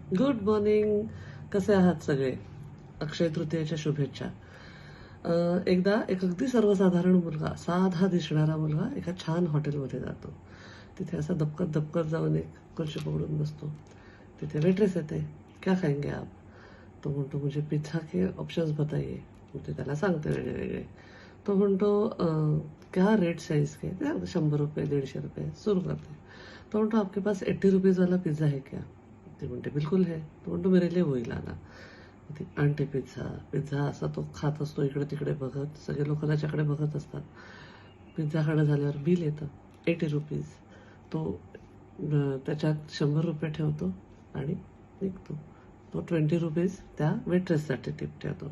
Good morning. कसे आहात सगळे? अक्षय तृतीयेच्या शुभेच्छा. एकदा एक अगदी सर्वसाधारण मुलगा, साधा दिसणारा मुलगा एका छान हॉटेलमध्ये जातो. तिथे असा दबकत दबकत जाऊन एक खुर्ची पकडून बसतो. तिथे वेट्रेस येते. क्या खाएंगे आप? तो म्हणतो मुझे पिझ्झा के ऑप्शन्स बताइए. मग ते त्याला सांगते वेगळे. तो म्हणतो क्या रेट है इसके? 100 रुपये 150 रुपये सुरू करते. तो म्हणतो आपके पास 80 रुपीज़ वाला पिझ्झा है क्या? ती म्हणते बिलकुल है. तो म्हणतो मेरे लिए वही लाना. ती आणते पिझ्झा. पिझ्झा असा तो खात असतो इकडे तिकडे बघत. सगळे लोक त्याच्याकडे बघत असतात. पिझ्झा खाणं झाल्यावर बिल येतं 80 रुपीज. तो त्याच्यात 100 रुपये ठेवतो आणि निघतो. तो 20 रुपीज त्या वेट्रेससाठी टिप ठेवतो.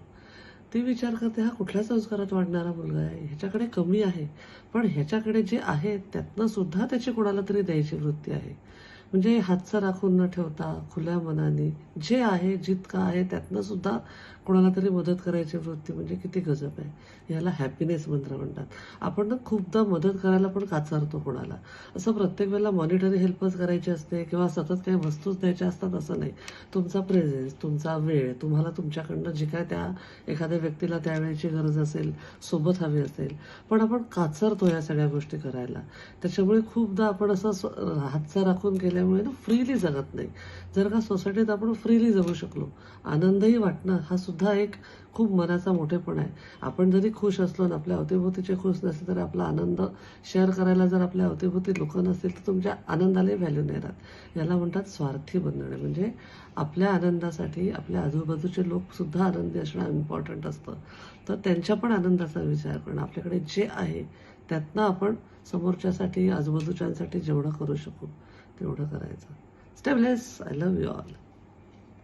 ती विचार करते हा कुठल्या संस्कारात वाढणारा मुलगा आहे, ह्याच्याकडे कमी आहे, पण ह्याच्याकडे जे आहे त्यातनं सुद्धा त्याची कोणाला तरी द्यायची वृत्ती आहे. म्हणजे हातचं राखून न ठेवता खुल्या मनाने जे आहे जितकं आहे त्यातनं सुद्धा कोणाला तरी मदत करायची वृत्ती म्हणजे किती गजब आहे. याला हॅपीनेस मंत्र म्हणतात. आपण ना खूपदा मदत करायला पण काचारतो कोणाला. असं प्रत्येक वेळेला मॉनिटरी हेल्पच करायची असते किंवा सतत काही वस्तूच द्यायच्या असतात असं नाही. तुमचा प्रेझेन्स, तुमचा वेळ, तुम्हाला तुमच्याकडनं जे काय त्या एखाद्या व्यक्तीला त्यावेळेची गरज असेल, सोबत हवी असेल, पण आपण काचरतो या सगळ्या गोष्टी करायला. त्याच्यामुळे खूपदा आपण असं हातचा राखून केल्यामुळे ना फ्रीली जगत नाही. जर का सोसायटीत आपण फ्रीली जगू शकलो, आनंदही वाटणं हा सुद्धा एक खूप मनाचा मोठेपण आहे. आपण जरी खुश असलो ना आपल्या अवतीभोवतीचे खुश नसले तरी आपला आनंद शेअर करायला जर आपल्या अवतीभोवती लोक नसतील तर तुमच्या आनंदालाही व्हॅल्यू नाही राहत. याला म्हणतात स्वार्थी बनणे. म्हणजे आपल्या आनंदासाठी आपल्या आजूबाजूचे लोकसुद्धा आनंदी असणं इम्पॉर्टंट असतं. तर त्यांच्या पण आनंदाचा विचार करणं. आपल्याकडे जे आहे त्यातनं आपण समोरच्यासाठी आजूबाजूच्यांसाठी जेवढं करू शकू तेवढं करायचं. Stay blessed. I love you all.